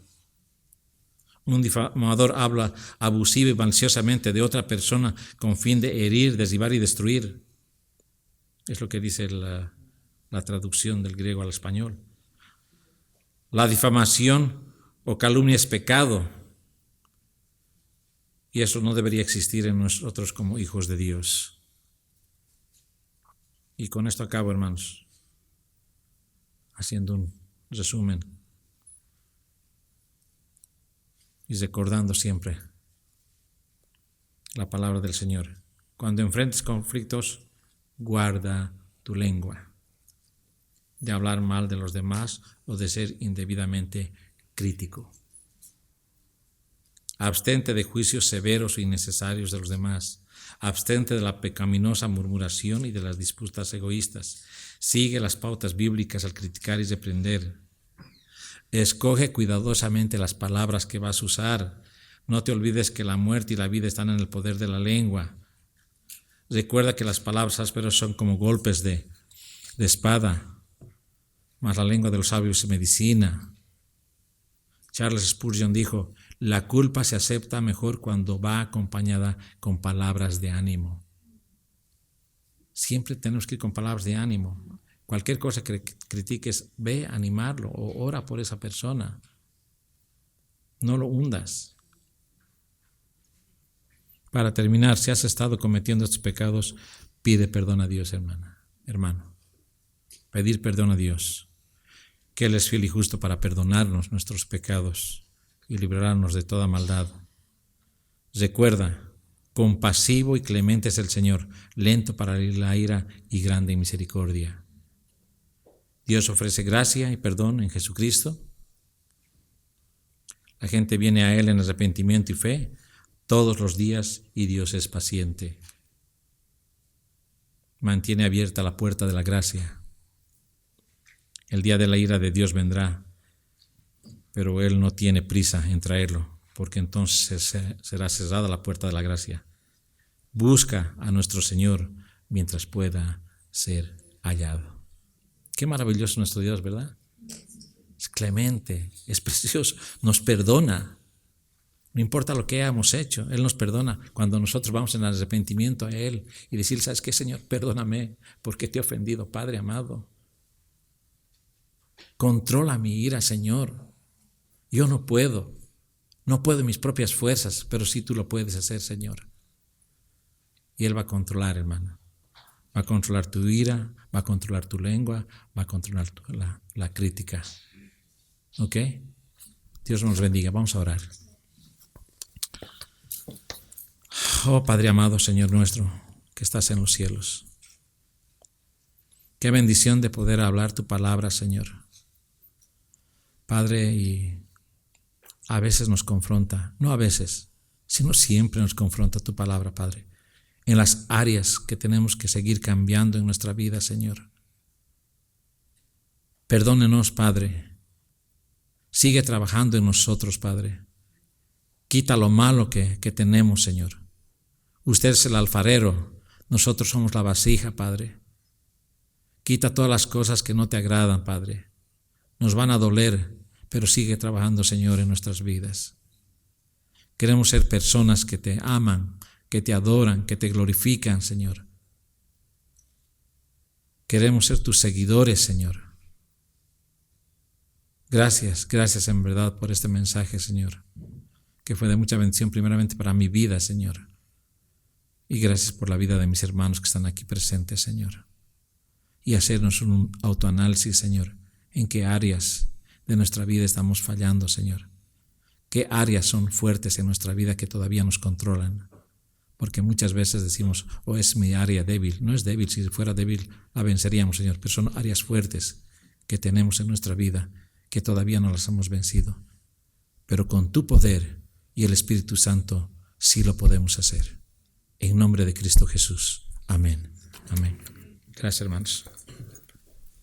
Speaker 1: Un difamador habla abusiva y maliciosamente de otra persona con fin de herir, derribar y destruir. Es lo que dice la traducción del griego al español. La difamación o calumnia es pecado. Y eso no debería existir en nosotros como hijos de Dios. Y con esto acabo, hermanos, haciendo un resumen y recordando siempre la palabra del Señor. Cuando enfrentes conflictos, guarda tu lengua de hablar mal de los demás o de ser indebidamente crítico. Abstente de juicios severos o innecesarios de los demás. Abstente de la pecaminosa murmuración y de las disputas egoístas. Sigue las pautas bíblicas al criticar y reprender. Escoge cuidadosamente las palabras que vas a usar. No te olvides que la muerte y la vida están en el poder de la lengua. Recuerda que las palabras ásperas son como golpes de espada, mas la lengua de los sabios es medicina. Charles Spurgeon dijo: la culpa se acepta mejor cuando va acompañada con palabras de ánimo. Siempre tenemos que ir con palabras de ánimo. Cualquier cosa que critiques, ve a animarlo o ora por esa persona. No lo hundas. Para terminar, si has estado cometiendo estos pecados, pide perdón a Dios, hermano. Pedir perdón a Dios, que Él es fiel y justo para perdonarnos nuestros pecados y librarnos de toda maldad. Recuerda, compasivo y clemente es el Señor, lento para la ira y grande en misericordia. Dios ofrece gracia y perdón en Jesucristo. La gente viene a Él en arrepentimiento y fe todos los días y Dios es paciente. Mantiene abierta la puerta de la gracia. El día de la ira de Dios vendrá, pero Él no tiene prisa en traerlo, porque entonces será cerrada la puerta de la gracia. Busca a nuestro Señor mientras pueda ser hallado. Qué maravilloso nuestro Dios, ¿verdad? Es clemente, es precioso, nos perdona. No importa lo que hayamos hecho, Él nos perdona. Cuando nosotros vamos en arrepentimiento a Él y decir, ¿sabes qué, Señor? Perdóname porque te he ofendido, Padre amado. Controla mi ira, Señor. Yo no puedo en mis propias fuerzas, pero sí tú lo puedes hacer, Señor. Y Él va a controlar, hermano. Va a controlar tu ira, va a controlar tu lengua, va a controlar la crítica. ¿Ok? Dios nos bendiga. Vamos a orar. Oh Padre amado, Señor nuestro, que estás en los cielos. Qué bendición de poder hablar tu palabra, Señor. Padre, y a veces nos confronta, no a veces, sino siempre nos confronta tu palabra, Padre, en las áreas que tenemos que seguir cambiando en nuestra vida, Señor. Perdónenos, Padre. Sigue trabajando en nosotros, Padre. Quita lo malo que tenemos, Señor. Usted es el alfarero, nosotros somos la vasija, Padre. Quita todas las cosas que no te agradan, Padre. Nos van a doler, pero sigue trabajando, Señor, en nuestras vidas. Queremos ser personas que te aman, que te adoran, que te glorifican, Señor. Queremos ser tus seguidores, Señor. Gracias en verdad por este mensaje, Señor, que fue de mucha bendición primeramente para mi vida, Señor. Y gracias por la vida de mis hermanos que están aquí presentes, Señor. Y hacernos un autoanálisis, Señor, en qué áreas de nuestra vida estamos fallando, Señor. ¿Qué áreas son fuertes en nuestra vida que todavía nos controlan? Porque muchas veces decimos, es mi área débil. No es débil, si fuera débil la venceríamos, Señor, pero son áreas fuertes que tenemos en nuestra vida que todavía no las hemos vencido. Pero con tu poder y el Espíritu Santo sí lo podemos hacer. En nombre de Cristo Jesús. Amén. Amén. Gracias, hermanos.